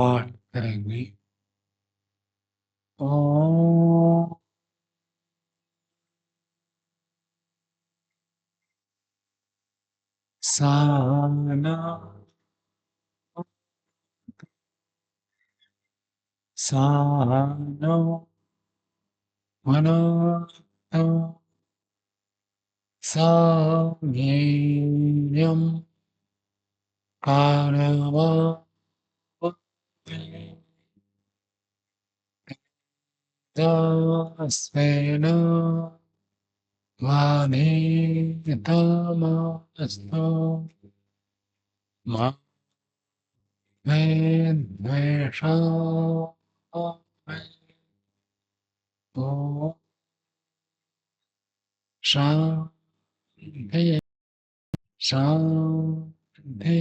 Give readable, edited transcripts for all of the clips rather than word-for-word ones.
पाठ करेंगे। ओम सहना सहनौ भुनक्तु सह वीर्यं करवावहै तेजस्विनावधीतमस्तु मा विद्वेषाय। ॐ शान्ति शान्ति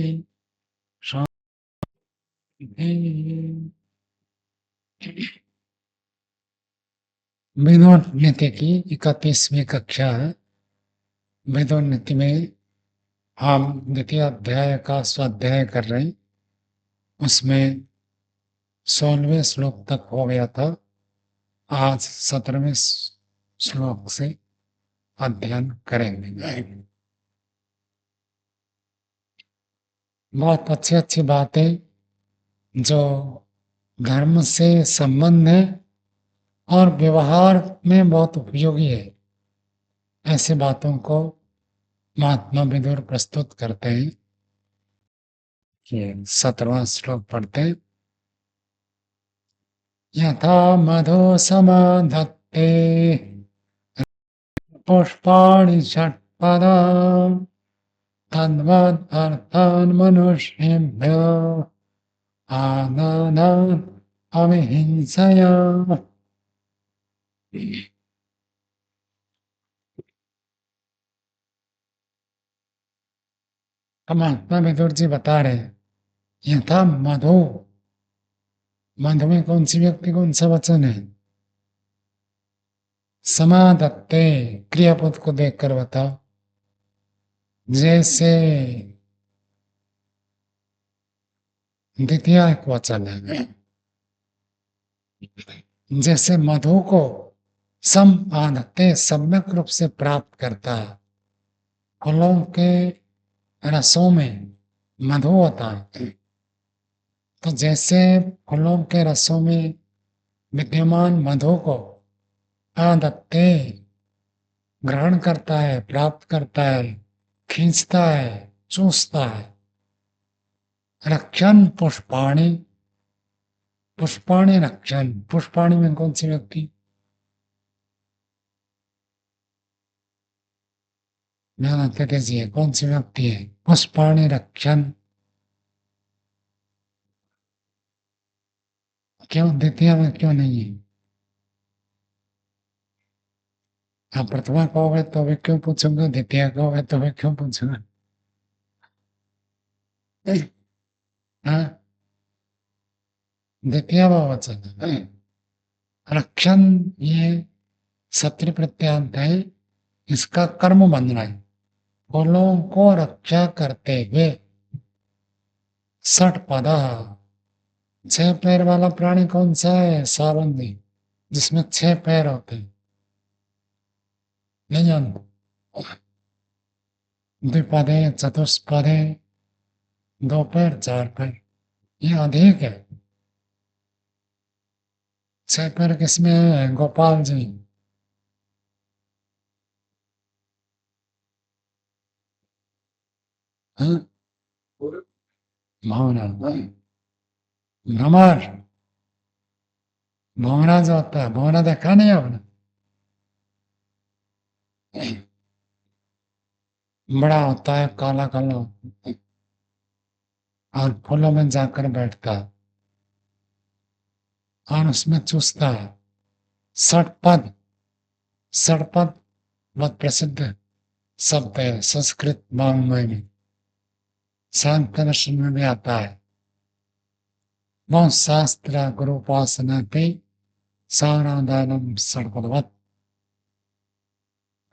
शान्ति। वेदों नीति की 31वीं कक्षा है। वेदों नीति में हम द्वितीय अध्याय का स्वाध्याय कर रहे हैं। उसमें 16वें श्लोक तक हो गया था। आज 17वें श्लोक से अध्ययन करेंगे। बहुत अच्छी अच्छी बातें जो धर्म से संबंध है और व्यवहार में बहुत उपयोगी है, ऐसे बातों को महात्मा विदुर प्रस्तुत करते हैं। कि 17वां श्लोक पढ़ते हैं। यथा मधु समाधत्ते पुष्पाणि षट्पदा तद्वद् अर्थान् मनुष्येभ्यो आददात् अविहिंसया। महात्मा विदुर जी बता रहे हैं, यथा मधु, मधु में कौन सी व्यक्ति कौन सा वचन है? समाधत्ते, क्रियापद को देखकर बताओ। जैसे द्वितीय एक वचन है, जैसे मधु को सम आधत्ते, सम्यक रूप से प्राप्त करता है। फलों के रसों में मधु होता है, तो जैसे फलों के रसों में विद्यमान मधु को आदत्ते ग्रहण करता है, प्राप्त करता है, खींचता है, चूसता है। रक्षण पुष्पाणि, पुष्पाणि रक्षण, पुष्पाणि में कौन सी व्यक्ति? दीजिए, कौन सी व्यक्ति है? पुष्पाणि रक्षण। क्यों द्वितीय में क्यों नहीं है? आप प्रथमा कहोगे तो भी क्यों पूछूंगा, द्वितीय कहोगे तो भी क्यों पूछूंगा? हाँ, द्वितीय वचन है। रक्षण ये सत्र प्रत्यांत है, इसका कर्म बनना है। फलों को रक्षा करते हुए षटपदा, 6 पैर वाला प्राणी कौन सा है? सारंगी, जिसमें 6 पैर होते हैं। नहीं जानते? द्विपदे, चतुष्पदे, 2 पैर, 4 पैर, ये अधिक है। 6 पैर किसमें है? गोपाल जी। हाँ? भावना, भ्रमर, भौरा जो होता है, भौरा देखा नहीं आपने? बड़ा होता है, काला काला, और फूलों में जाकर बैठता है और उसमें चूसता है। षटपद, षटपद बहुत प्रसिद्ध शब्द है संस्कृत वाङ्मय में, सांख्य दर्शन में भी आता है। बहुत शास्त्र गुरुपासना पे सारादानम षटपदवत,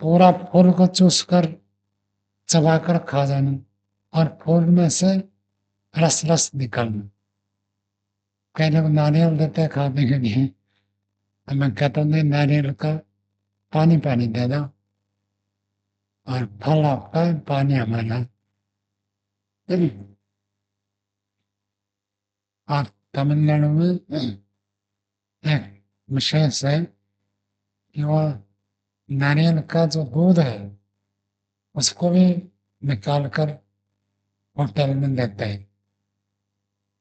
पूरा फूल को चूस कर चबाकर खा जाना और फूल में से रस रस निकालना। कई लोग नारियल देते हैं खाने के लिए, तो मैं कहता हूँ नहीं, नारियल का पानी पानी दे दो, और फल आपका, पानी हमारा। और तमिलनाडु में एक विशेष है कि वो नारियल का जो दूध है उसको भी निकाल कर होटल में देते हैं,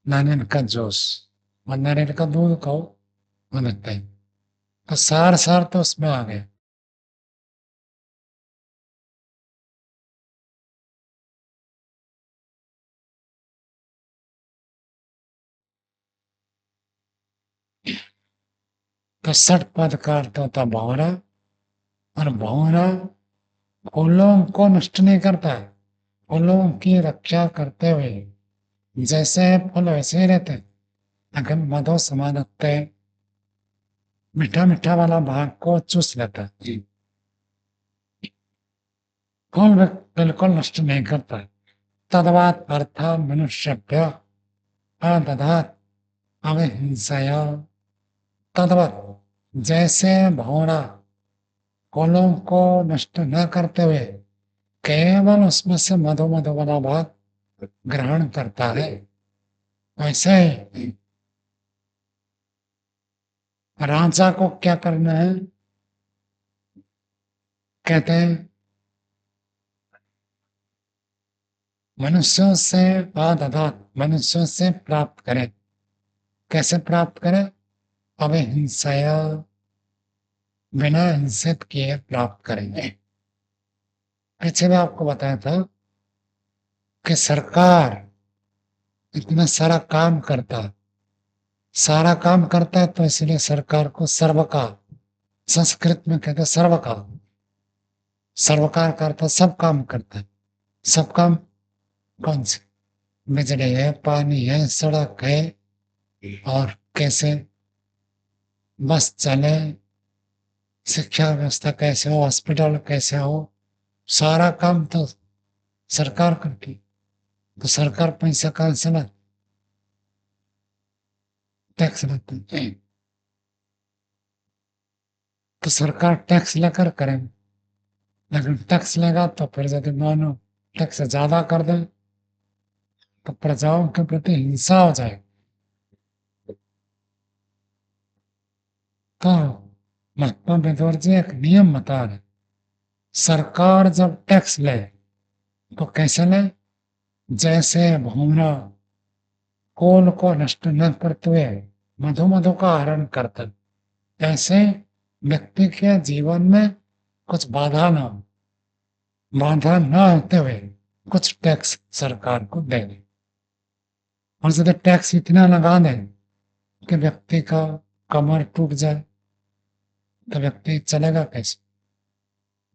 नारियल का जूस, और नारियल का दूध को वो देते हैं। तो सार सार तो उसमें आ गए। तो षट पद का अर्थ होता भौरा, और भौरा फूलों को नष्ट नहीं करता है, फूलों की रक्षा करते हुए, जैसे फूल वैसे ही रहते हैं, लेकिन मधु समान रखते हैं, मीठा मीठा वाला भाग को चूस लेता है, फूल बिल्कुल नष्ट नहीं करता है। तद्वात अर्थ मनुष्यभ्य अदधात अविहिंसया, तद्वत जैसे भौरा फूलों को नष्ट न करते हुए केवल उसमें से मधु मधु वाला भाग ग्रहण करता है, वैसे ही राजा को क्या करना है, कहते हैं मनुष्यों से आदधात, मनुष्यों से प्राप्त करें। कैसे प्राप्त करें? अविहिंसया, बिना हिंसित किए प्राप्त करेंगे। पीछे मैं आपको बताया था कि सरकार इतना सारा काम करता, सारा काम करता है, तो इसलिए सरकार को सर्वकार, संस्कृत में कहते हैं सर्वकार, सर्वकार करता सब काम करता है। सब काम कौन से? बिजली है, पानी है, सड़क है, और कैसे बस चले, शिक्षा व्यवस्था कैसे हो, हॉस्पिटल कैसे हो, सारा काम तो सरकार करती। तो सरकार पैसा कहाँ से लाती? टैक्स लाती है। तो सरकार टैक्स लेकर करे, लेकिन टैक्स लेगा तो फिर यदि मानो टैक्स ज्यादा कर दे तो प्रजाओं के प्रति हिंसा हो जाए। तो महात्मा बेदौर जी एक नियम बता रहे, सरकार जब टैक्स ले तो कैसे ले? जैसे भूमरा कोल को नष्ट न करते हुए मधु मधु का हरण करते, ऐसे व्यक्ति के जीवन में कुछ बाधा न हो, बाधा न होते हुए कुछ टैक्स सरकार को दे दे। और यदि टैक्स इतना लगा दे कि व्यक्ति का कमर टूट जाए, तो व्यक्ति चलेगा कैसे?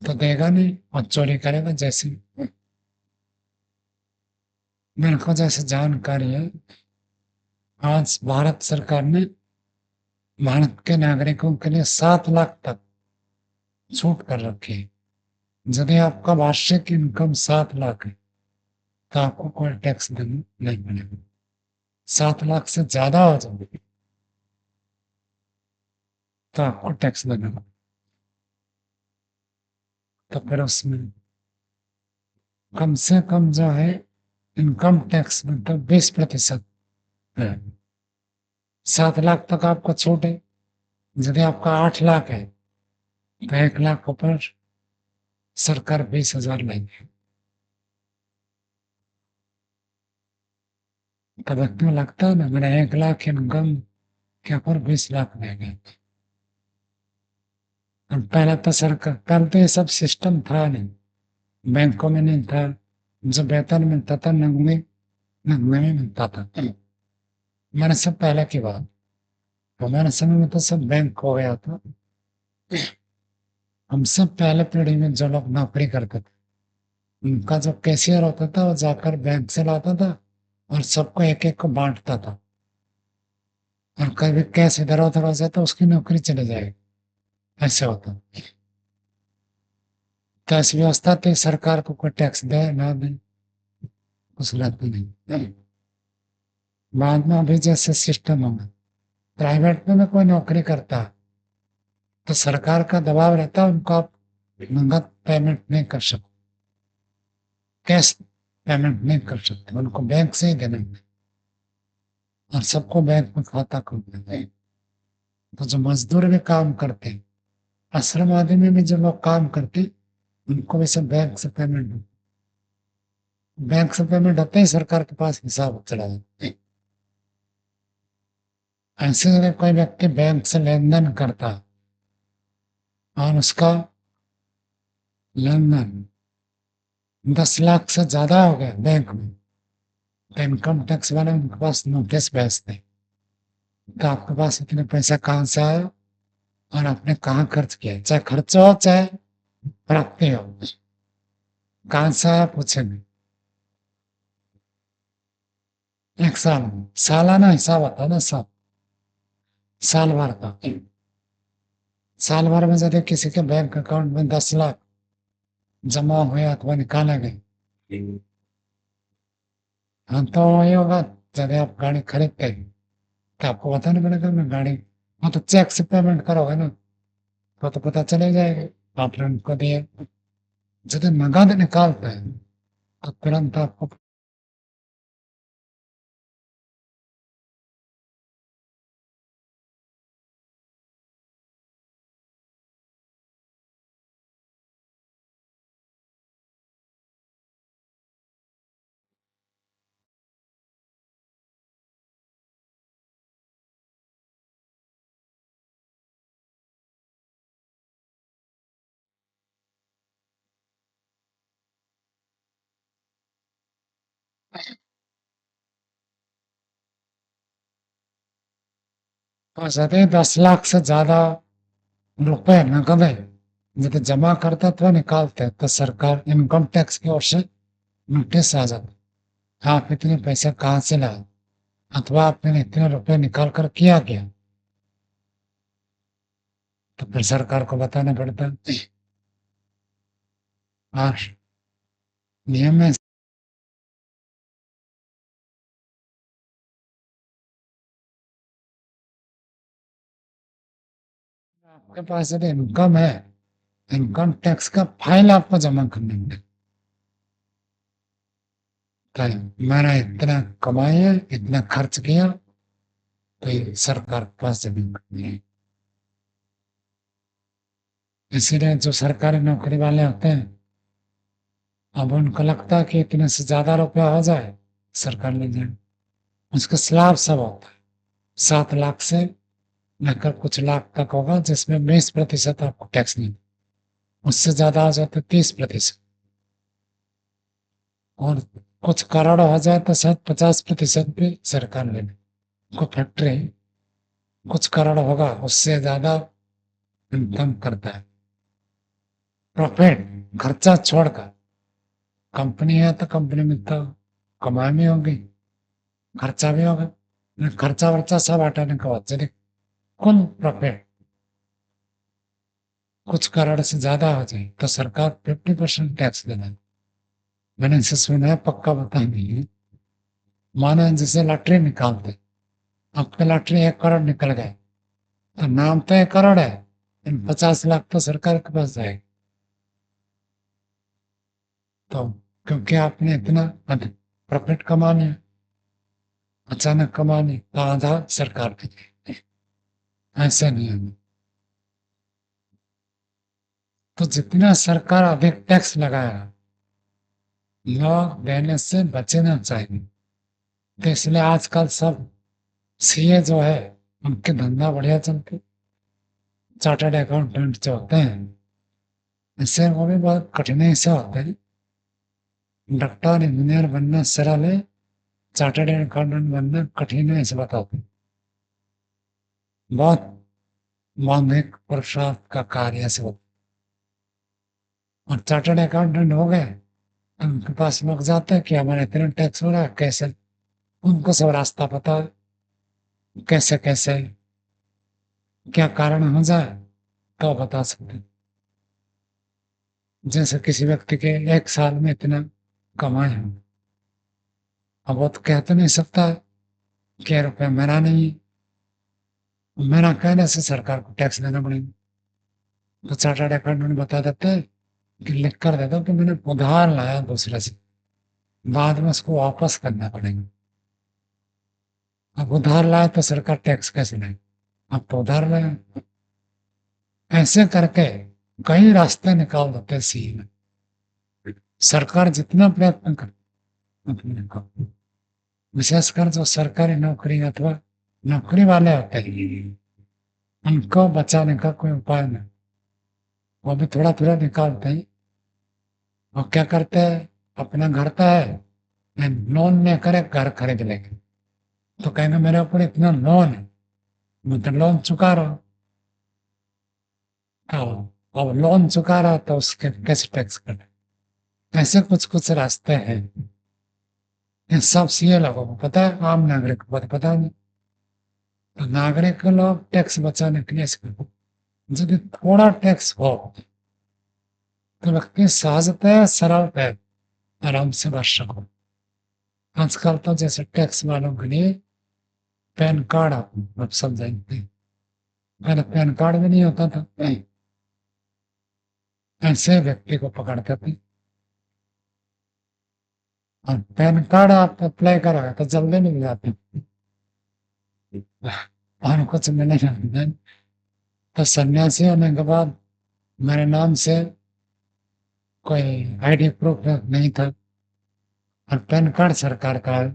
तो देगा नहीं और चोरी करेगा। जैसे मेरे को जैसे जानकारी है, आज भारत सरकार ने भारत के नागरिकों के लिए 7 लाख तक छूट कर रखी है। यदि आपका वार्षिक इनकम 7 लाख है तो आपको कोई टैक्स देना नहीं पड़ेगा। 7 लाख से ज्यादा हो जाए तो आपको टैक्स देना होगा। तो फिर उसमें कम से कम जो है इनकम टैक्स मतलब 20% है। 7 लाख तक आपको छूट है। यदि आपका 8 लाख है तो 1 लाख ऊपर सरकार 20,000 लेंगे। तो व्यक्ति को लगता है ना, मेरा 1 लाख इनकम के ऊपर 20 लाख देंगे। पहले तो सरकार, पहले तो ये सब सिस्टम था नहीं, बैंकों में नहीं था, जो वेतन मिलता था नगदी, नगदी में मिलता था। मेरे से पहले की बात, हमारे समय में तो सब बैंक हो गया था। हमसे पहले पीढ़ी में जो लोग नौकरी करते थे उनका जो कैशियर होता था वो जाकर बैंक से लाता था और सबको एक एक को बांटता था, और कभी कैश इधर उधर हो जाए तो उसकी नौकरी चली जाएगी, ऐसे होता। तो ऐसी व्यवस्था थी, सरकार को कोई टैक्स दे ना दे कुछ रहती नहीं। बाद में अभी जैसे सिस्टम होगा, प्राइवेट में भी कोई नौकरी करता है तो सरकार का दबाव रहता है, उनको आप नगद पेमेंट नहीं कर सकते, कैश पेमेंट नहीं कर सकते, उनको बैंक से ही देना है और सबको बैंक में खाता खोलना है। तो जो मजदूर भी काम करते हैं, आश्रम आदि में भी जो लोग काम करते हैं, उनको भी सब बैंक से पेमेंट, बैंक से पेमेंट होते ही सरकार के पास हिसाब चला जाता है। ऐसे अगर कोई व्यक्ति बैंक से लेन देन करता है और उसका लेन देन 10 लाख से ज्यादा हो गया बैंक में, तो इनकम टैक्स वाले उनके पास नोटिस भेजते हैं कि आपके पास इतने पैसा कहाँ से आया और आपने कहाँ खर्च किया, चाहे खर्च हो चाहे प्राप्ति हो, कहाँ से आया पूछेंगे। 1 साल में सालाना हिसाब आता है ना, सब साल भर का, साल भर में यदि किसी के बैंक अकाउंट में 10 लाख जमा हुए अथवा निकाले गए, हाँ तो वही होगा। यदि आप गाड़ी खरीदते हैं तो आपको पता नहीं पड़ेगा मैं गाड़ी, हाँ तो चेक से पेमेंट करोगे ना, तो पता चले जाएगा आपने उनको दिए। यदि नगद निकालते हैं तो तुरंत आपको तो यदि 10 लाख से ज्यादा रुपए नगद है यदि जमा करते अथवा निकालते हैं तो सरकार इनकम टैक्स की ओर से नोटिस आ जाता है, आप इतने पैसे कहाँ से लाए अथवा आपने इतने रुपए निकाल कर किया क्या, तो फिर सरकार को बताना पड़ता है। और नियम में आपके पास यदि इनकम है, इनकम टैक्स का फाइल आपको जमा करना है, तो मैंने इतना कमाया इतना खर्च किया, तो ये सरकार के पास जमा करनी है। इसीलिए जो सरकारी नौकरी वाले होते हैं, अब उनको लगता है कि इतने से ज्यादा रुपया हो जाए सरकार ले जाए, उसका स्लैब सब होता है, 7 लाख से लेकर कुछ लाख तक होगा जिसमें 20% आपको टैक्स नहीं, उससे ज्यादा हो जाए तो 30%, और कुछ करोड़ हो जाए तो शायद 50% भी सरकार ले ले। को फैक्ट्री कुछ करोड़ होगा उससे ज्यादा इनकम करता है, प्रॉफिट खर्चा छोड़कर, कंपनी है तो कंपनी में तो कमाई भी होगी, खर्चा भी होगा, खर्चा वर्चा सब हटाने के बाद यदि कुल प्रॉफिट कुछ करोड़ से ज्यादा हो जाए तो सरकार 50% टैक्स देना है। मैंने इसे सुना है, पक्का पता नहीं है। मानो जैसे लॉटरी निकालते, आपके लॉटरी 1 करोड़ निकल गए तो नाम तो 1 करोड़ है, 50 लाख तो सरकार के पास जाएगा। तो क्योंकि आपने इतना प्रॉफिट कमा लिया, अचानक कमा लिया, तो आधा सरकार पे जाएगा। ऐसे नहीं है। तो जितना सरकार अधिक टैक्स लगाएगा, लोग देने से बचना चाहिए। तो इसलिए आजकल सब सीए जो है उनके धंधा बढ़िया चलते, चार्टर्ड अकाउंटेंट जो होते हैं, इससे वो भी बहुत कठिनाई से होते हैं। डॉक्टर इंजीनियर बनना सरल है, चार्टर्ड अकाउंटेंट बनना कठिन है, ऐसे बताते हैं। बहुत मौलिक पुरुषार्थ का कार्य ऐसे होता है। और चार्टर्ड अकाउंटेंट हो गए, उनके पास लोग जाते हैं कि हमारे इतना टैक्स हो रहा है कैसे, उनको सब रास्ता पता है, कैसे कैसे क्या कारण हो जाए तो बता सकते हैं। जैसे किसी व्यक्ति के 1 साल में इतना कमाए हैं, अब वो तो कह तो नहीं सकता है, के रुपये मेरा नहीं है, मेरा कहने से सरकार को टैक्स देना पड़ेगा। तो चार्टर्ड अकाउंटेंट बता देते हैं कि लिख कर दे दो कि मैंने उधार लाया दूसरे से, बाद में उसको वापस करना पड़ेगा। अब उधार लाया तो सरकार टैक्स कैसे लाए? अब तो उधार लाया। ऐसे करके कई रास्ते निकाल देते हैं सी में। सरकार जितना प्रयत्न कर, विशेषकर जो सरकारी नौकरी अथवा नौकरी वाले होते हैं, उनको बचाने का कोई उपाय नहीं। वो भी थोड़ा थोड़ा निकालते हैं। और क्या करते हैं, अपना घर तो है, लोन लेकर एक घर खरीद लेंगे। तो कहेंगे मेरे ऊपर इतना लोन है, मैं तो लोन चुका रहा हूँ। अब लोन चुका रहा तो उसके कैसे टैक्स कटे? ऐसे कुछ कुछ रास्ते हैं। ये सब सीए लोगों को पता है, आम नागरिक को पता नहीं। तो नागरिक लोग टैक्स बचाने के लिए यदि थोड़ा टैक्स हो तो व्यक्ति सहजतः सरलतः आराम से बच सको। आजकल तो जैसे टैक्स वालों के लिए पैन कार्ड आप सब जानते हैं, पहले पैन कार्ड भी नहीं होता था। ऐसे व्यक्ति को पकड़ते थे, और पैन कार्ड आप अप्लाई करोगे तो जल्दी मिल जाते और कुछ मिलेगा नहीं। तो सन्यासी होने के बाद मेरे नाम से कोई आईडी प्रूफ नहीं था, और पैन कार्ड सरकार का है।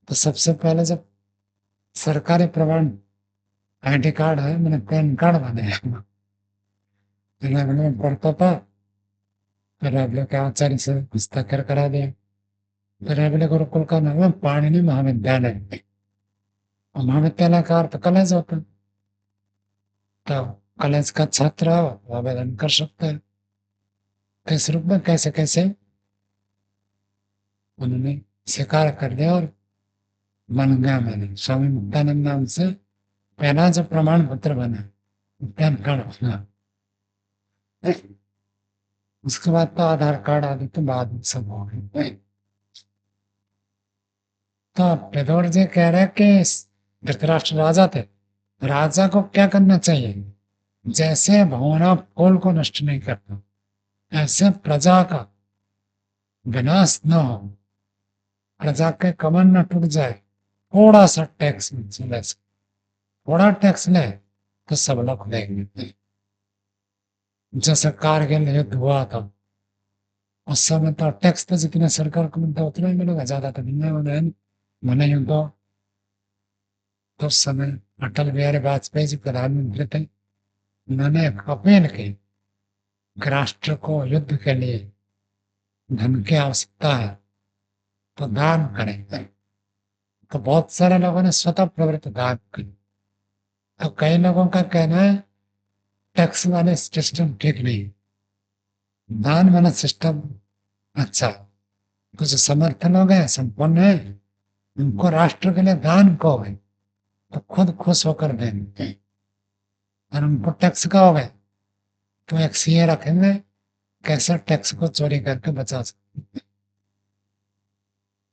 तो सबसे पहले जब सरकारी प्रमाण आईडी कार्ड है, मैंने पैन कार्ड बनाया। मैं पढ़ता था, फिर रेगुलर के आचार्य से हस्ताक्षर करा दिया। फिर रेगुलर गुरुकुल का नाम है पाणिनि महाविद्यालय, और महाविद्यालय का अर्थ कॉलेज होता है। तो कॉलेज का छात्र आवेदन कर सकते हैं। तो इस रूप में कैसे कैसे उन्होंने स्वीकार कर लिया, और बन गया मैंने स्वामी मुक्तानंद नाम से पहला जो प्रमाण पत्र बना, पैन कार्ड बना। उसके बाद तो आधार कार्ड आदि तो बाद में सब हो गए। तो टैगोर जी कह रहे हैं कि धृतराष्ट्र राजा थे, राजा को क्या करना चाहिए? जैसे भंवरा फूल को नष्ट नहीं करता, ऐसे प्रजा का विनाश न हो, प्रजा के कमर न टूट जाए, थोड़ा सा टैक्स ले, थोड़ा टैक्स ले तो सब लोग देंगे। जैसे कारगिल युद्ध हुआ था, उस समय तो टैक्स तो जितना सरकार को मिलता उतना ही मिलेगा, ज्यादा तो मिलने वाला है नहीं। मैंने युद्ध तो उस समय अटल बिहारी वाजपेयी जी प्रधानमंत्री थे, उन्होंने एक अपील की कि राष्ट्र को युद्ध के लिए धन की आवश्यकता है तो दान करें। तो बहुत सारे लोगों ने स्वतः प्रवृत्त दान की। तो कई लोगों का कहना है टैक्स वाले सिस्टम ठीक नहीं, दान वाला सिस्टम अच्छा। कुछ समर्थ लोग हैं, संपन्न है, उनको राष्ट्र के लिए दान कहोगे तो खुद खुश होकर देंगे, और उनको टैक्स कहोगे तो एक सीए रखेंगे कैसे टैक्स को चोरी करके बचा सकते।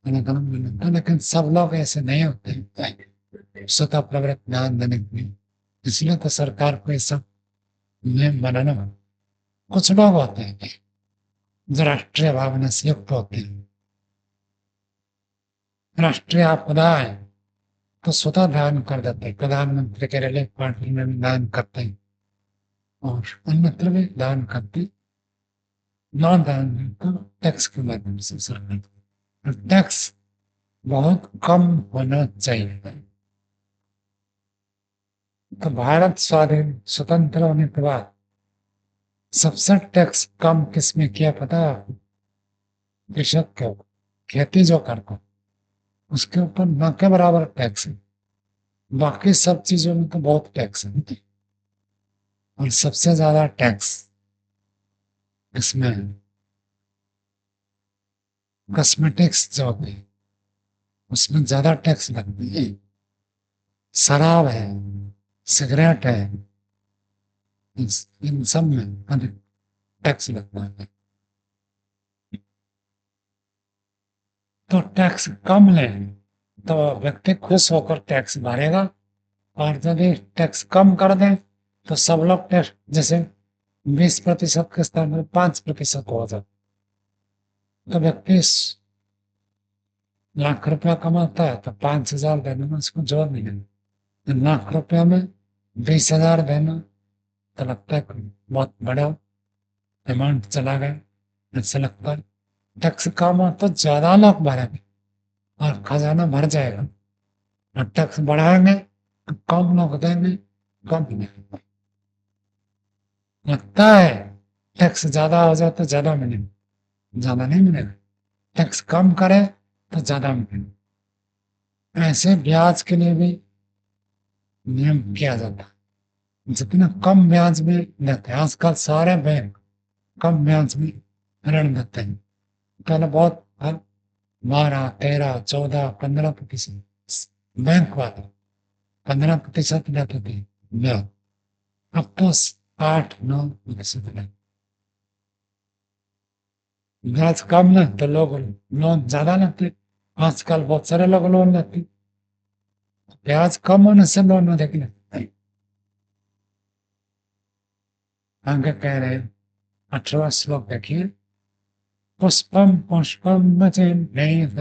मैंने कहा मिलता, लेकिन सब लोग ऐसे नहीं होते स्वतः प्रवृत्त ध्यान देने के लिए। इसलिए तो सरकार को ये सब नियम बनाना। कुछ लोग होते हैं जो राष्ट्रीय भावना से युक्त होते हैं, राष्ट्रीय आपदा है तो स्वतः दान कर देते हैं, प्रधानमंत्री के रिलीफ फंड में भी दान करते हैं, और अन्यत्र भी दान करते। नॉन दान तो टैक्स के माध्यम से सरकार, टैक्स बहुत कम होना चाहिए। तो भारत स्वाधीन स्वतंत्र होने के बाद सबसे टैक्स कम किसमें किया पता है? कृषक के ऊपर, खेती जो करता उसके ऊपर न के बराबर टैक्स है। बाकी सब चीजों में तो बहुत टैक्स है, और सबसे ज्यादा टैक्स इसमें है। कॉस्मेटिक्स जो होती है उसमें ज्यादा टैक्स लगती है। शराब है, सिगरेट है, इन सब में अधिक टैक्स लगता है। तो टैक्स कम लें तो व्यक्ति खुश होकर टैक्स भरेगा। और यदि टैक्स कम कर दें तो सब लोग टैक्स जैसे 20% के स्थान पर 5% हो जाए, तो व्यक्ति लाख रुपया कमाता है तो 5,000 देने में उसको जोर नहीं है। लाख रुपया में 20,000 देना तो लगता है कि बहुत बड़ा अमाउंट चला गया, ऐसा लगता है। टैक्स कम हो तो ज्यादा लोग भरेंगे और खजाना भर जाएगा, और टैक्स बढ़ाएंगे तो कम लोग देंगे, कम नहीं। लगता है टैक्स ज्यादा हो जाए तो ज्यादा मिलेगा, ज्यादा नहीं मिलेगा। टैक्स कम करे तो ज्यादा मिलेगा। ऐसे ब्याज के लिए भी नियम किया जाता है, जितना कम ब्याज में देते हैं। आजकल सारे बैंक कम ब्याज में ऋण देते हैं। पहले बहुत 12, 13, 14, 15% बैंक वाले 15% लेते थे ब्याज, अब तो 8, 9% लेते। ब्याज कम ना तो लोग लोन ज्यादा लेते। आजकल बहुत सारे लोग लोन लेते, ब्याज कम होने से लोन अधिक लेते। आगे कह रहे 18वां श्लोक देखिए। पुष्पम पुष्पम चिन्नेह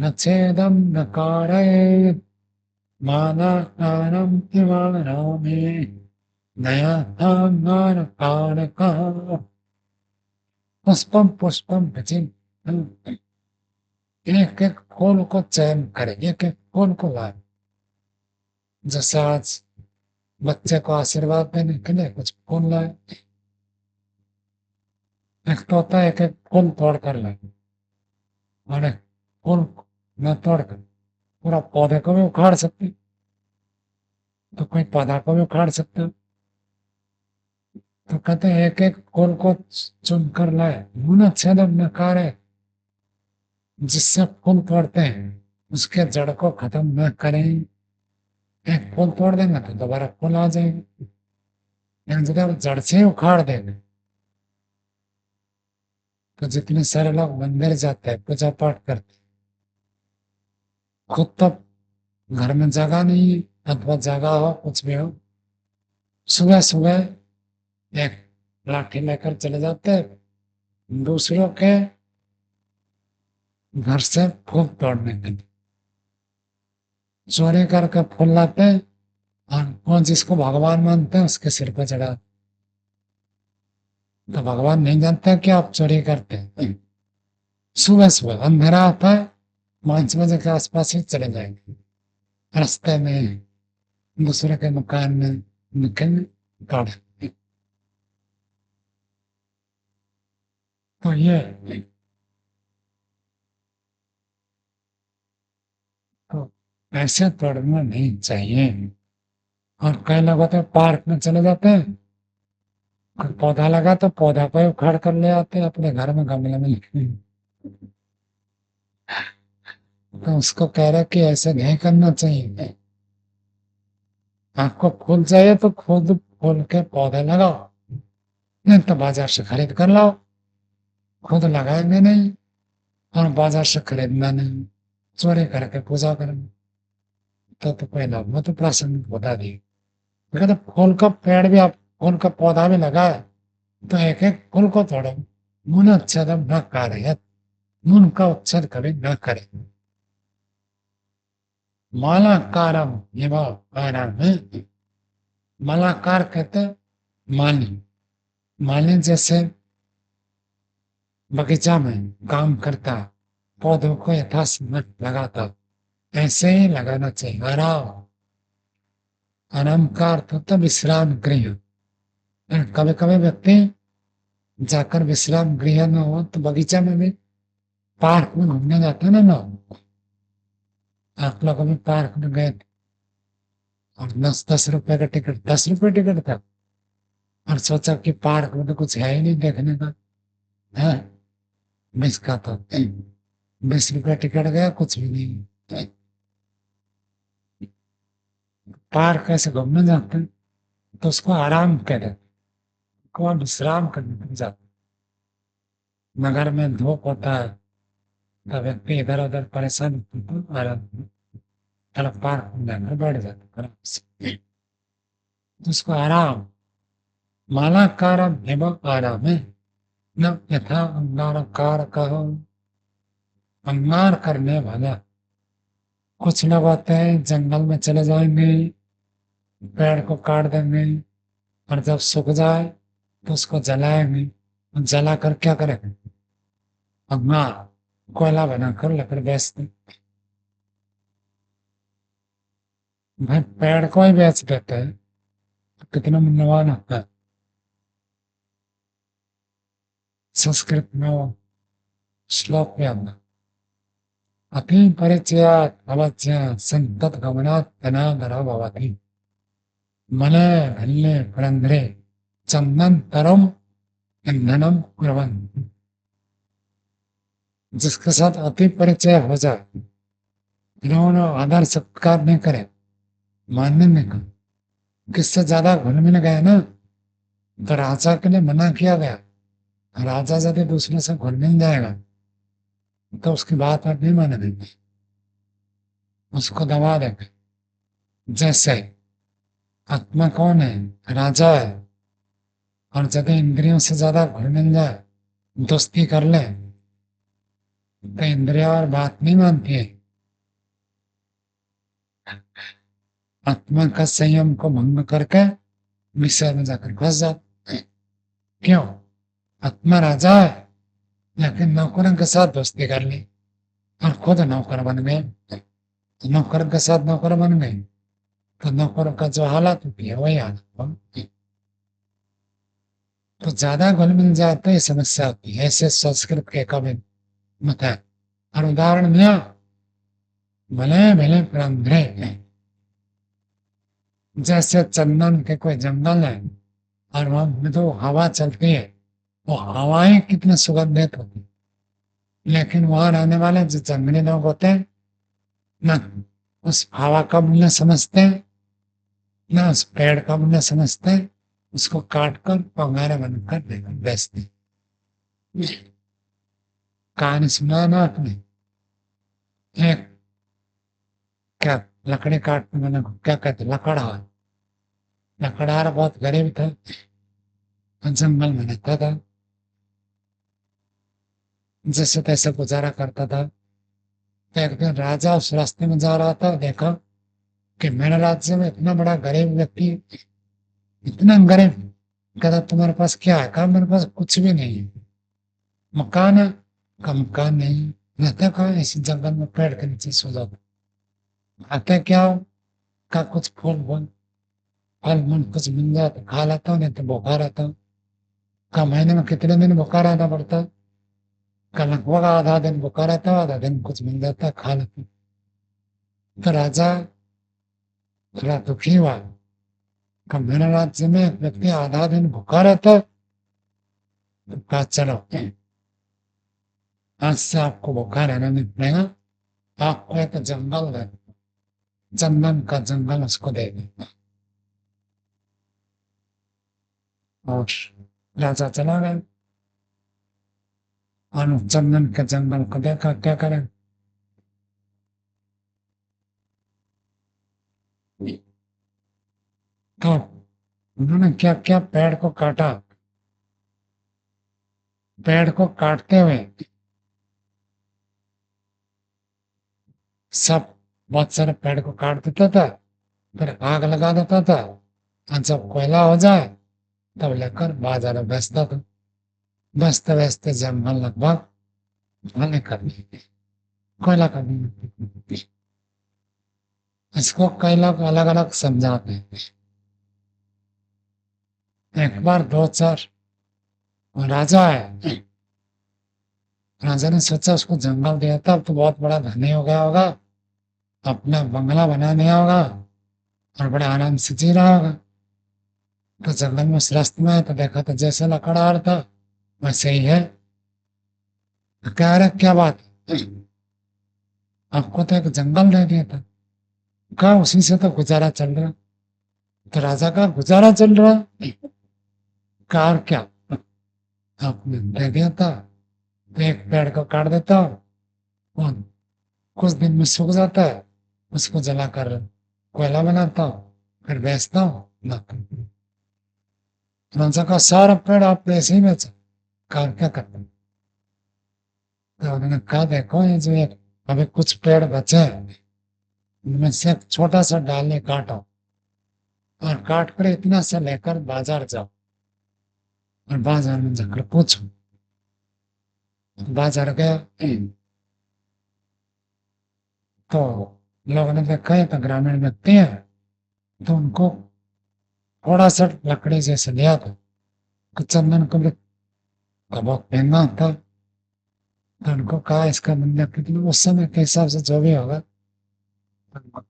नच्छेदं न कारयेत् मालाकारं त्रिवारामे नयनाङ्गारकारकः। पुष्पम पुष्पम चिन्ह, एक एक फूल को चयन करें, एक एक फूल को लाए। जैसे आज बच्चे को आशीर्वाद देने के लिए कुछ फूल लाए, एक तो होता है एक एक फूल तोड़ कर लाए, और एक फूल न तोड़ कर पूरा पौधे को भी उखाड़ सकते, तो कोई पौधा को भी उखाड़ सकते हो। तो कहते हैं एक एक फूल को चुन कर लाए, मुन छेदम नकार है, जिससे फूल तोड़ते हैं उसके जड़ को खत्म न करें। एक फूल तोड़ देंगे तो दोबारा फूल आ जाएंगे, लेकिन जब जड़ से ही उखाड़ देंगे तो जितने सारे लोग मंदिर जाते हैं पूजा पाठ करते हैं, खुद तो घर में जगह नहीं है अथवा जगह हो कुछ भी हो, सुबह सुबह एक लाठी लेकर चले जाते हैं दूसरों के घर से फूल तोड़ने के लिए, चोरी करके फूल लाते हैं और वो जिसको भगवान मानते हैं उसके सिर पर चढ़ा। तो भगवान नहीं जानते कि आप चोरी करते हैं। सुबह सुबह अंधेरा आता है, 5 बजे के आसपास ही चले जाएंगे, रास्ते में दूसरे के मकान में निकल तोड़। तो ये तो ऐसे तोड़ना नहीं चाहिए। और कई लोग होते हैं पार्क में चले जाते हैं, कोई पौधा लगा तो पौधा को ही उखाड़ कर ले आते हैं अपने घर में गमले में लिखने, तो उसको कह रहे कि ऐसे नहीं करना चाहिए। आपको फूल चाहिए तो खुद फूल के पौधे लगाओ, नहीं तो बाजार से खरीद कर लाओ। खुद लगाएंगे नहीं और बाजार से खरीदना नहीं, चोरी करके पूजा करेंगे तो कोई लाभ। मैं तो प्रासंगिक बता दी, अगर तो फूल का पेड़ भी आप फूल का पौधा भी लगाए तो एक एक फूल को तोड़ो, मुन उच्छेदम न कारयेत्, मुन का उच्छेद कभी न करें। मालाकारम एव आरामे, मालाकार कहते हैं माली, माली जैसे बगीचा में काम करता, पौधों को यथासमय लगाता, ऐसे ही लगाना चाहिए। आराम, आराम का अर्थ होता विश्राम गृह। कभी कभी व्यक्ति जाकर विश्राम गृह में हो तो बगीचा में भी, पार्क में घूमने जाते हैं ना लोग, आप लोग अभी पार्क में गए थे और 10-10 रुपए का टिकट, 10 रुपए टिकट था, और सोचा कि पार्क में तो कुछ है ही नहीं देखने का है, 20 का तो 20 रुपए टिकट गया, कुछ भी नहीं। पार्क ऐसे घूमने जाते हैं तो उसको आराम कहते, को विश्राम करने जाते। नगर में धूप होता है, तो व्यक्ति इधर उधर परेशान और तरफ पार जाकर बैठ जाता आराम से। तो उसको आराम मालाकारम एवं आराम है न यथा अंगारकार कहो। अंगार करने वाला कुछ लोग होते हैं जंगल में चले जाएंगे, पेड़ को काट देंगे और जब सूख जाए तो उसको जलाएंगे। जला कर क्या करेंगे? अंगार कोयला बनाकर लकड़ी बेचते। भाई पेड़ को ही बेच देते हैं तो कितना मूल्यवान होता है। संस्कृत में वो श्लोक भी आता अति परिचयात् अवच्य संतत गमनात् तनादरो भवति मले भल्ले पुरंदरे चंदन तरम ईंधनम कुर्वन्ति। जिसके साथ अति परिचय हो जाए, इन्होंने आदर सत्कार नहीं करे, मानने नहीं करे, किससे ज्यादा घुल मिल गए ना, तो राजा के लिए मना किया गया। राजा यदि दूसरे से घुल मिल जाएगा तो उसकी बात आप नहीं माने देंगे, उसको दबा देंगे। जैसे आत्मा कौन है? राजा है। और यदि इंद्रियों से ज्यादा घुल मिल जाए, दोस्ती कर ले, तो इंद्रिया और बात नहीं मानती है। आत्मा का संयम को भंग करके विषय में जाकर फंस जाते। क्यों? आत्मा राजा है लेकिन नौकरों के साथ दोस्ती कर ली और खुद नौकर बन गए। नौकर के साथ नौकर बन गए तो नौकरों का जो हालत होती है वही हालत होगी। तो ज्यादा घुल मिल जाए तो ये समस्या होती है। ऐसे संस्कृत के कवि मत है। और उदाहरण दिया भले भले प्रांध्रे, जैसे चंदन के कोई जंगल है और वहां में तो हवा चलती है, वो हवाएं कितने सुगंधित होती है, लेकिन वहां रहने वाले जो जंगली लोग होते हैं ना, उस हवा का मूल्य समझते हैं ना उस पेड़ का मूल्य समझते हैं। उसको काट कर पंगारे बनकर बेचते हैं। कहानी सुना ना आपने? एक क्या लकड़ी काटने वाले को क्या कहते? लकड़हार। लकड़हार बहुत गरीब था, जंगल में रहता था, जैसे तैसे गुजारा करता था। तो एक दिन राजा उस रास्ते में जा रहा था, देखा कि मेरे राज्य में इतना बड़ा गरीब व्यक्ति, इतना गरीब। कहता तुम्हारे पास क्या है? कहा मेरे पास कुछ भी नहीं है। मकान है? का मकान नहीं। रहता कहा? इसी जंगल में पेड़ के नीचे सो जाता। आता क्या हो? का कुछ फूल फूल फल मूल कुछ मिल जाए तो खा लेता हूँ, नहीं तो भूखा रहता हूँ। का महीने में कितने दिन भूखा रहना पड़ता है? का लगभग आधा दिन भूखा रहता है, आधा दिन कुछ मिल जाता है खा लेता हूँ। तो राजा थोड़ा दुखी हुआ। का मेरे राज्य में एक व्यक्ति आधा दिन भूखा रहता है। तो कहा चलो आज से आपको भूखा रहना नहीं पड़ेगा, आपको एक जंगल दे, चंदन का जंगल उसको दे देगा। और राजा चला गया और उस चंदन के जंगल को देखा, क्या करें? तो उन्होंने क्या क्या पेड़ को काटा। पेड़ को काटते हुए सब बहुत सारे पेड़ को काट देता था, फिर आग लगा देता था और जब कोयला हो जाए तब लेकर बाजार में बेचता था। बेचते बेचते जंगल लगभग खाली कर दिए, कोयला कर दिया। इसको कई लोग अलग अलग समझाते हैं। एक बार दो चार राजा है, राजा ने सोचा उसको जंगल दिया था, अब तो बहुत बड़ा धनी हो गया होगा, अपना बंगला बना लिया होगा और बड़े आराम से जी रहा होगा। तो जंगल में उस रास्ते में आया तो देखा तो जैसे लकड़हार था वैसे ही है। तो कह रहे क्या बात है? आपको तो एक जंगल दे दिया था। कहा उसी से तो गुजारा चल रहा। तो राजा का गुजारा चल रहा। कहा और क्या? आपने दे दिया था तो एक पेड़ को काट देता हूँ और कुछ दिन में सूख जाता है, उसको जलाकर कोयला बनाता हूँ, फिर बेचता हूँ ना। उन्होंने कहा सारा पेड़ आप ऐसे ही बेचो, कहा क्या करते हैं? तो उन्होंने कहा देखो ये जो एक अभी कुछ पेड़ बचे हैं, उनमें से एक छोटा सा डाली काटो और काट कर इतना सा लेकर बाजार जाओ और बाजार में जाकर पूछो। बाजार गया तो लोगों ने देखा है तो ग्रामीण व्यक्ति है, तो उनको थोड़ा सा लकड़ी जैसे लिया था, तो चंदन को भी बहुत महंगा था, तो उनको कहा इसका मूल्य कितना, उस समय के हिसाब से जो भी होगा,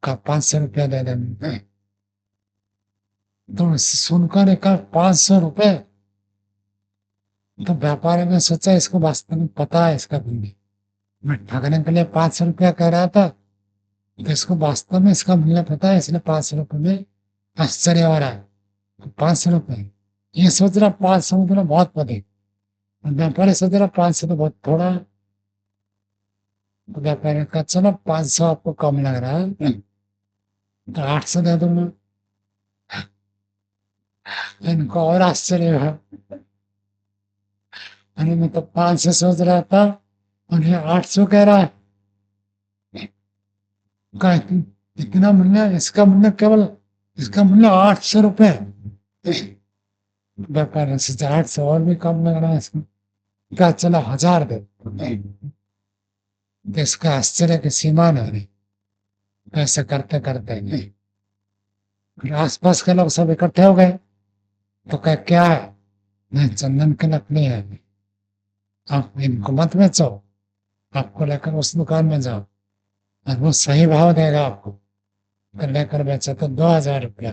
का 500 रुपया दे देंगे। तो सुनकर एक 500 रुपये, तो व्यापारी ने सोचा इसको वास्तव में पता है इसका मूल्य, मैं ठगने के लिए 500 रुपया कह रहा था, तो इसको वास्तव में इसका मूल्य पता है, इसलिए 500 रुपये में आश्चर्य हो रहा है। 500 रुपये, ये सोच रहा 500 मतलब बहुत अधिक, व्यापारी सोच रहा 500 तो बहुत थोड़ा है। तो व्यापारी ने कहा चलो 500 आपको कम लग रहा है, तो 800 दे दूंगा। इनको और आश्चर्य हुआ, अरे मैं तो 500 सोच रहा था और ये 800 कह रहा है। का इतना मूल्य, इसका मूल्य केवल, इसका मूल्य 800 रुपये। व्यापारी से 800 और भी कम लग रहा है इसको, कहा चला 1000 दे। तो इसका आश्चर्य की सीमा नहीं रही। ऐसे करते करते फिर आसपास के लोग सब इकट्ठे हो गए, तो कह क्या है, नहीं चंदन की लकड़ी है, आप इनको मत बेचो, आपको लेकर उस दुकान में जाओ और वो सही भाव देगा आपको। तो लेकर बेचा तो 2000 रुपया।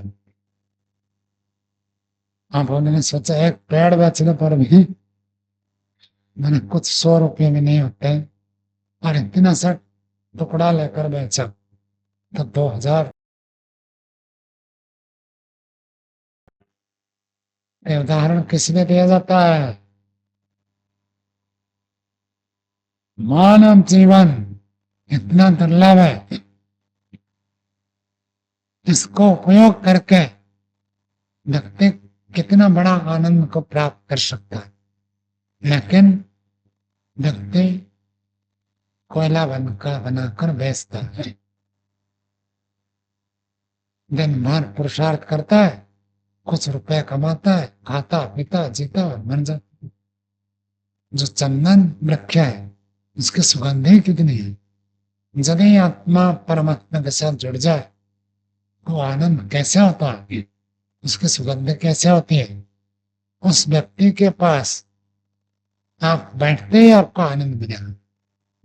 अब उन्होंने सोचा एक पेड़ बेचने पर भी मैंने कुछ 100 रुपये में नहीं होते, और इतना सा टुकड़ा लेकर बेचा तो 2000। ये उदाहरण किस लिए दिया जाता है? मानव जीवन इतना दुर्लभ है, इसको उपयोग करके व्यक्ति कितना बड़ा आनंद को प्राप्त कर सकता है, लेकिन व्यक्ति कोयला बनकर बनाकर बेचता है, दिन भर पुरुषार्थ करता है, कुछ रुपए कमाता है, खाता पीता जीता और मर जाता है। जो चंदन वृक्ष है उसकी सुगंध ही कितनी है, जब ही आत्मा परमात्मा के साथ जुड़ जाए तो आनंद कैसे होता है, उसकी सुगंध कैसे होती है। उस व्यक्ति के पास आप बैठते ही आपको आनंद मिलेगा,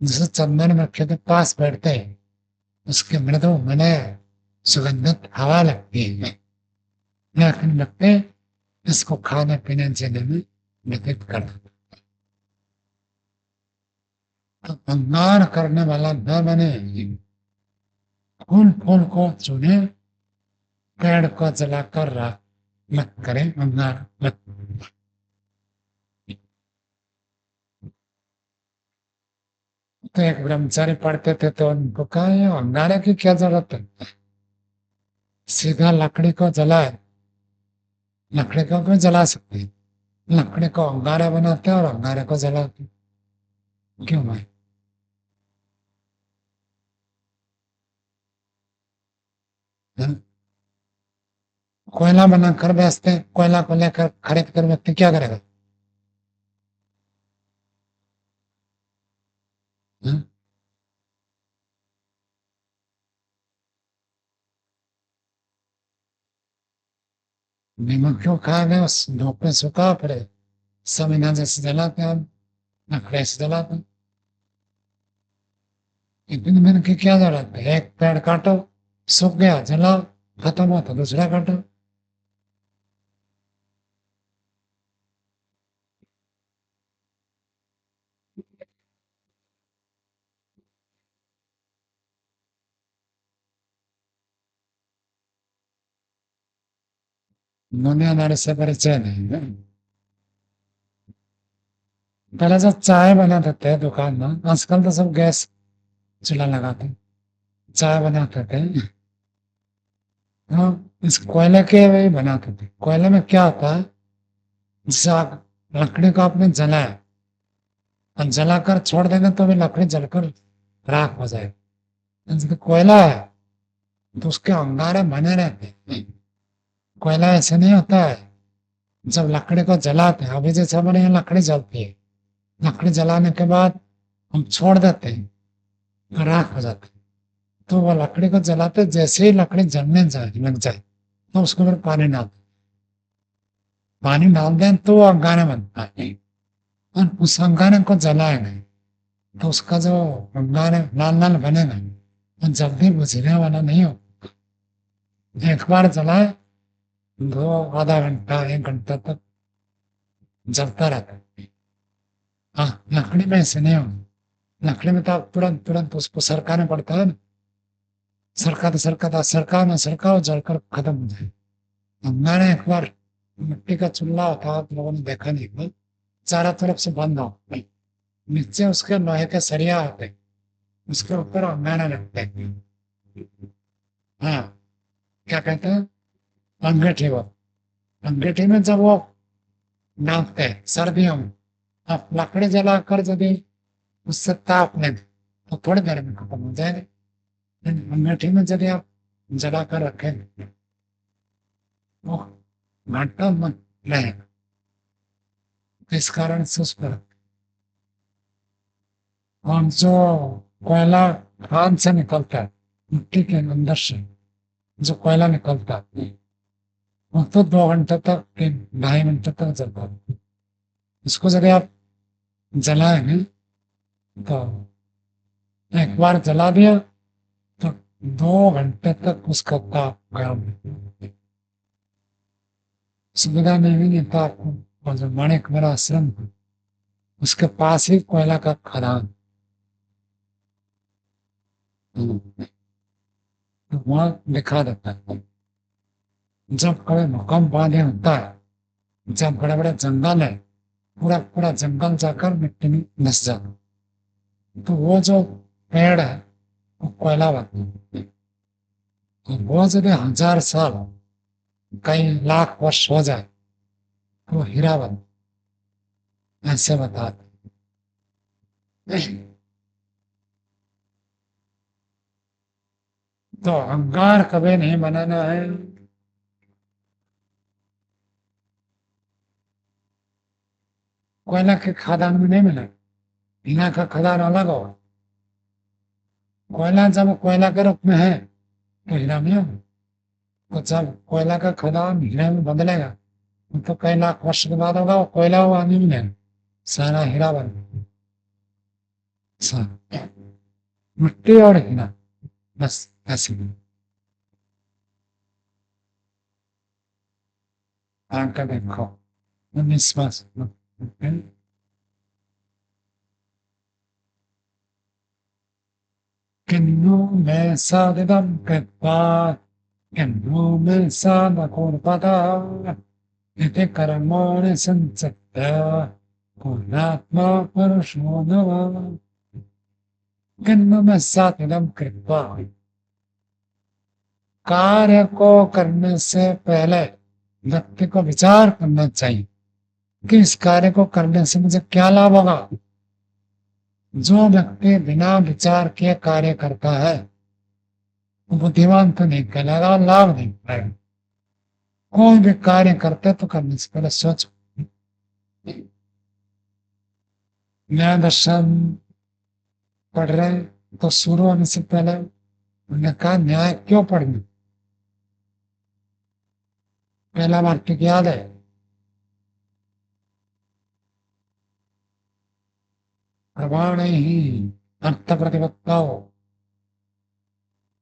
जैसे चंदन वृक्ष के पास बैठते हैं, उसके मृदु मने सुगंधित हवा लगती है, लेकिन लगते इसको खाने पीने जीने में व्यतीत कर देते। तो अंगार करने वाला न बने, फूल फूल को चुने, पेड़ को जलाकर राख मत करें, अंगार मत। तो एक ब्रह्मचारी पढ़ते थे तो उनको कहा ये अंगारे की क्या जरूरत है, सीधा लकड़ी को जलाए, लकड़ी को क्यों जला सकते हैं, लकड़ी को अंगारा बनाते हैं और अंगारे को जलाते हैं। क्यों भाई? हाँ? कोयला बनाकर बेचते हैं, कोयला को लेकर खरीद कर व्यक्ति क्या करेगा? हाँ? नीमक क्यों खाएंगे, उस धूप में सुखा फिर समीना जैसे जलाते हैं हम, लकड़ी से जलाते हैं। इतनी मेहनत की क्या जरूरत है, एक पेड़ काटो, सूख गया जलाओ, खत्म हो तो दूसरा काटो। दुनियादारी से परिचय नहीं है। पहले जब चाय बनाते थे दुकान में, आजकल तो सब गैस चूल्हा लगाते, चाय बनाते थे। हाँ, इस कोयले के भी बनाते थे। कोयले में क्या होता है, जैसे आप लकड़ी को आपने जलाया और जलाकर छोड़ देंगे तो भी लकड़ी जलकर राख हो जाएगी। जैसे कोयला है तो उसके अंगारे बने रहते हैं। कोयला ऐसे नहीं होता है, जब लकड़ी को जलाते हैं, अभी जैसे हमारे यहाँ लकड़ी जलती है, लकड़ी जलाने के बाद हम छोड़ देते हैं, राख हो जाती है। तो वो लकड़ी को जलाते, जैसे ही लकड़ी जलने जाए लग जाए तो उसके ऊपर पानी डाल, पानी डाल दें तो वो अंगारे बनता है। और उस अंगारे को जलाएंगे तो उसका जो अंगारे लाल लाल बनेगा वो जल्दी बुझने वाला नहीं हो। एक बार जलाए, दो आधा घंटा एक घंटा तक जलता रहता है। हाँ, लकड़ी में ऐसे नहीं होगा। लकड़ी में तो आप तुरंत तुरंत उसको सरकाना पड़ता है ना, सरकाते सरकाता सरका सरका वो जलकर खत्म हो जाए। हमारे एक बार मिट्टी का चूल्हा होता, आप लोगों ने देखा नहीं होगा, चारों तरफ से बंद हो, नीचे उसके लोहे के सरिया होते, उसके ऊपर अंगारा लगते हैं। हाँ, क्या कहते हैं, अंगीठी। वो अंगीठी में जब वो नापते हैं सर्दियों में, आप लकड़ी जलाकर यदि उससे ताप लें तो थोड़ी देर में खत्म हो जाएगा। लेकिन अंगीठी में यदि आप जलाकर रखें वो घंटों में रहेगा। तो इस कारण से उस पर, और जो कोयला खान से निकलता है, मिट्टी के अंदर से जो कोयला निकलता है, वो तो 2 घंटे तक, 2.5 घंटे तक जलता है। इसको यदि आप जलाएंगे तो एक बार जला दिया तो 2 घंटे तक उसका ताप गर्म है। सुविधा नहीं भी देता आपको। और जो माणिक मेरा आश्रम है, उसके पास ही कोयला का खदान। तो वहां दिखा देता है, जब कभी भूकंप आने होता है, जब बड़े बड़े जंगल है, पूरा पूरा जंगल जाकर मिट्टी में धस जाता है, तो वो जो पेड़ है वो कोयला बनता है। तो वो यदि 1000 साल, कई लाख वर्ष हो जाए तो वो हीरा बनता है, ऐसे बताते हैं। तो अहंकार कभी नहीं बनाना है। कोयला के खदान में नहीं मिला, हीरा का खदान अलग होगा। कोयला जब कोयला के रूप में है तो हीरा नहीं होगा। तो जब कोयला का खदान हीरे में बदलेगा तो कई लाख वर्ष के बाद होगा, वो कोयला हुआ नहीं है, सारा हीरा बन, मिट्टी और हीरा, बस ऐसे। आकर देखो 19वां किन्नु में साधिदम कृत्वा किन्नु में साधकोरपदा इति कर्माणि संसक्ता पुण्यात्मा पुरुषो नव। किन्नु में साधिदम कृत्वा, कार्य को करने से पहले व्यक्ति को विचार करना चाहिए कि इस कार्य को करने से मुझे क्या लाभ होगा। जो व्यक्ति बिना विचार के कार्य करता है वो बुद्धिमान तो नहीं कहलाएगा, लाभ नहीं पाएगा। कोई भी कार्य करते तो करने से पहले सोचो। न्याय दर्शन पढ़ रहे हैं तो शुरू होने से पहले उन्होंने कहा न्याय क्यों पढ़ना। पहला वाक्य याद है, प्रमाण ही अर्थ प्रतिपत्ता हो,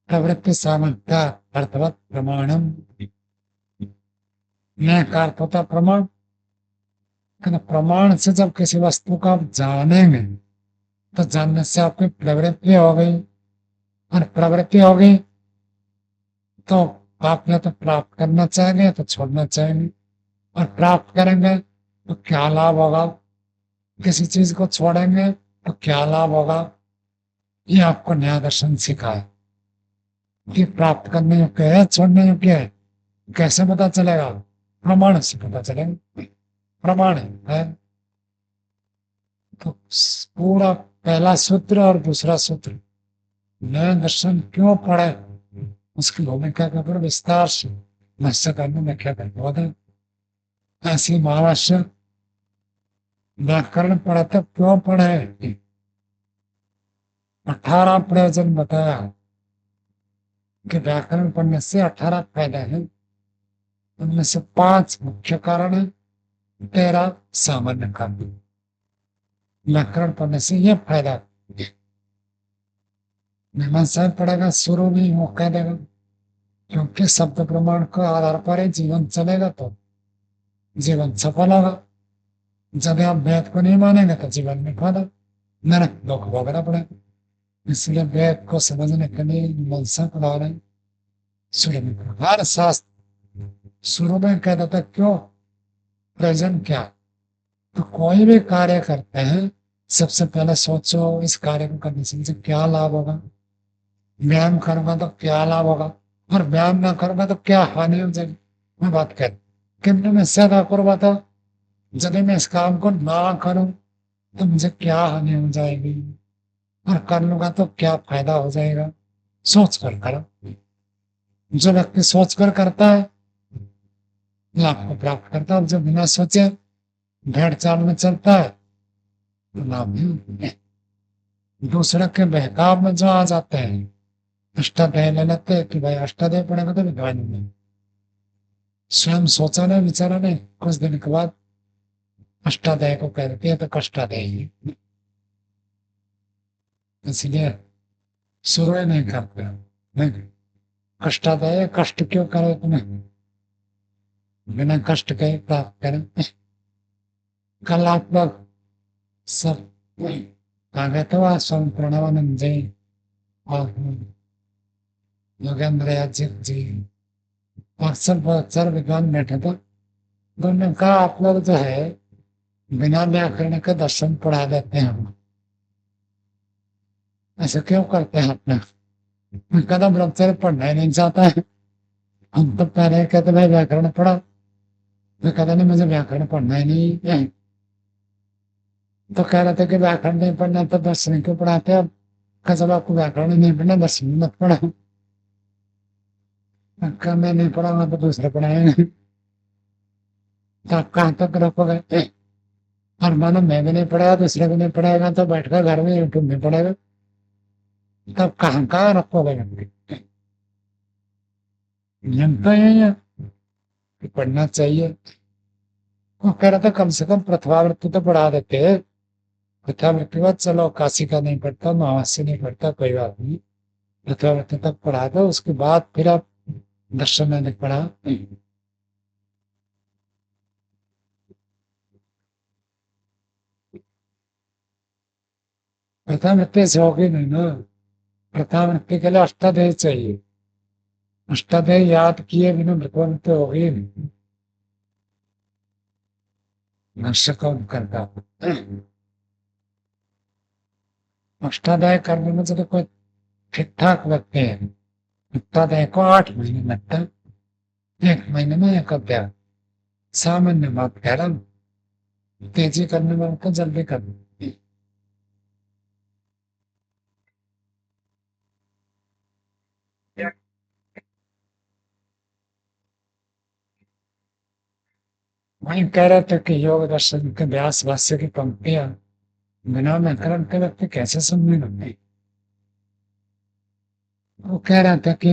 प्रवृत्ति सामर्थ्य अर्थवत प्रमाणम। न्याय का अर्थ होता प्रमाण। प्रमाण से जब किसी वस्तु को आप जानेंगे तो जानने से आपकी प्रवृत्ति हो गई, और प्रवृत्ति हो गई तो आप या तो प्राप्त करना चाहेंगे या तो छोड़ना चाहेंगे। और प्राप्त करेंगे तो क्या लाभ होगा, किसी चीज को छोड़ेंगे तो क्या लाभ होगा। ये आपको न्याय दर्शन सिखाए कि प्राप्त करने योग्य है, छोड़ने योग्य है। कैसे पता चलेगा? प्रमाण से पता चलेगा। प्रमाण है तो पूरा पहला सूत्र और दूसरा सूत्र, न्याय दर्शन क्यों पढ़े, उसकी भूमिका के ऊपर विस्तार से भाष्यकार ने व्याख्या कर। ऐसी महाराष्ट्र व्याकरण पढ़ते क्यों पढ़े? 18 प्रयोजन बताया कि व्याकरण पढ़ने से 18 फायदे हैं। उनमें से 5 मुख्य कारण है, 13 सामान्य कारण। व्याकरण पढ़ने से यह फायदा, मीमांसा पढ़ेगा शुरू में वो कह देगा, क्योंकि शब्द प्रमाण के आधार पर ही जीवन चलेगा तो जीवन सफल होगा। जब आप वेद को नहीं मानेंगे तो जीवन में फायदा, नरक दुख भोगना पड़ेगा। इसलिए वेद को समझने के लिए मीमांसा पढ़ा रहे शुरू में। हर शास्त्र शुरू में कह देता क्यों, प्रयोजन क्या। तो कोई भी कार्य करते हैं सबसे पहले सोचो इस कार्य को करने से मुझे क्या लाभ होगा। व्यायाम करूंगा तो क्या लाभ होगा, और व्यायाम ना करूंगा तो क्या हानि हो जाएगी। मैं बात कर किन्तु मैं सदा करूंगा तो, यदि मैं इस काम को ना करूं तो मुझे क्या हानि हो जाएगी, और कर लूंगा तो क्या फायदा हो जाएगा। सोच कर करो। जो व्यक्ति सोच कर करता है लाभ को प्राप्त करता है, जो बिना सोचे भेड़ चाल में चलता है तो लाभ नहीं। दूसरे के बहकाव में जो आ जाते हैं, अष्टाध्याय ले लेते हैं कि भाई अष्टाध्याय पढ़ेगा तो विद्वान नहीं, स्वयं सोचा नहीं विचारा नहीं, कुछ दिन के बाद अष्टाध्याय को कह देते हैं तो कष्टाध्याय। इसलिए शुरू ही नहीं करते। नहीं, कष्टाध्याय कष्ट क्यों करे तुम्हें, बिना कष्ट के प्राप्त करें। कल आप लोग सब आगे तो स्वामी प्रणवानंद जी और योगेंद्र अजित जी और सब बहुत सारे विद्वान बैठे थे, तो उन्होंने कहा आप लोग जो है बिना व्याकरण के दर्शन पढ़ा देते हैं, हम ऐसे क्यों करते हैं अपने। कदम ब्रह्मचर्य पढ़ना ही नहीं चाहता है। हम तो पहले कहते भाई व्याकरण पढ़ा, मैं कहता नहीं मुझे व्याकरण पढ़ना ही नहीं है। तो कह रहे थे कि व्याकरण नहीं पढ़ना तो दर्शन क्यों पढ़ाते, अब जब आपको व्याकरण नहीं पढ़ना दर्शन मत पढ़ा। मैं नहीं पढ़ाऊंगा तो दूसरे पढ़ाएंगे, तो आप कहाँ तक रखोगे। और मानो मैं भी नहीं पढ़ाया दूसरे भी नहीं पढ़ाएगा तो बैठकर घर में यूट्यूब में पढ़ेगा, तब कहाँ कहाँ रखोगे। नियम तो यही है कि पढ़ना चाहिए। वो कह रहा था कम से कम प्रथमावृत्ति तो पढ़ा देते हैं। प्रथमावृत्ति के बाद चलो काशी का नहीं पढ़ता, महावास्य नहीं पढ़ता, कोई बात नहीं, प्रथमावृत्ति तक पढ़ा दो, उसके बाद फिर आप दर्शन में पढ़ा। प्रथमावृत्ति से होगी नहीं ना, प्रथमावृत्ति के लिए अष्टाध्यायी चाहिए, अष्टाध्यायी याद किए बिना प्रथमावृत्ति होगी नहीं। नक्श कौन करता, अष्टाध्याय करने में तो कोई ठीक ठाक लगते हैं। अष्टाध्याय को 8 महीने लगता है, 1 महीने में एक अध्याय। सामान्य बात कह रहा हूँ, तेजी करने में तो जल्दी कर दो। वही कह रहे थे कि योग दर्शन के व्यास भाष्य की पंक्तियां बिना व्याकरण के व्यक्ति कैसे समझने लगे। वो कह रहा था कि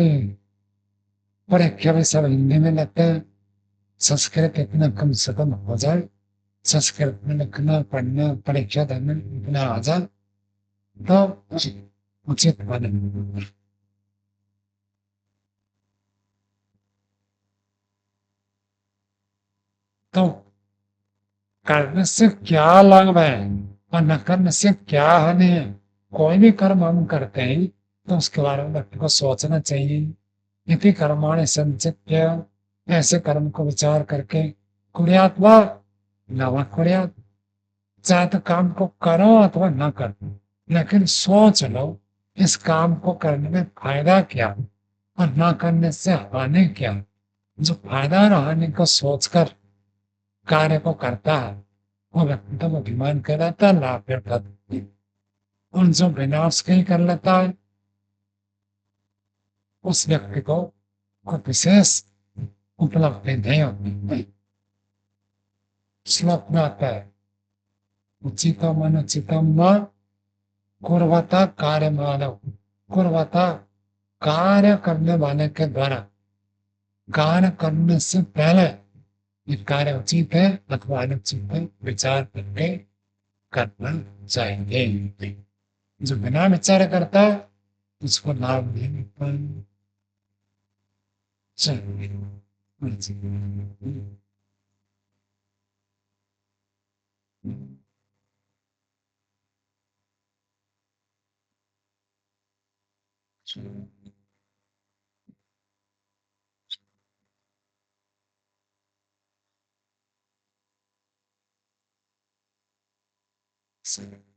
परीक्षा में सब हिंदी में लेते हैं, संस्कृत इतना कम से कम हो जाए, संस्कृत में लिखना पढ़ना परीक्षा देना इतना आ जाए तो उचित बने। तो करने से क्या लाभ है और न करने से क्या हानि है। कोई भी कर्म हम करते हैं तो उसके बारे में व्यक्ति को सोचना चाहिए। इति कर्माणि संचित्य, ऐसे कर्म को विचार करके कुर्यात् वा न वा कुर्यात्, चाहे तो काम को करो अथवा ना करो, लेकिन सोच लो इस काम को करने में फायदा क्या और ना करने से हानि क्या। जो फायदा और हानि को सोचकर कार्य को करता है वो व्यक्ति तो बुद्धिमान कहलाता है, लाभ व्यर्थ। और जो बिना उसके ही कर लेता है उस व्यक्ति को कोई विशेष उपलब्धि नहीं होती। श्लोक में आता है उचितम अनुचितम व कुर्वता कार्य मानव। कुर्वता कार्य करने वाले के द्वारा कार्य करने से पहले ये कार्य उचित है अथवा अनुचित है विचार करके करना चाहिए। जो बिना विचार करता है उसको लाभ नहीं मिलता। चाहिए। चाहिए।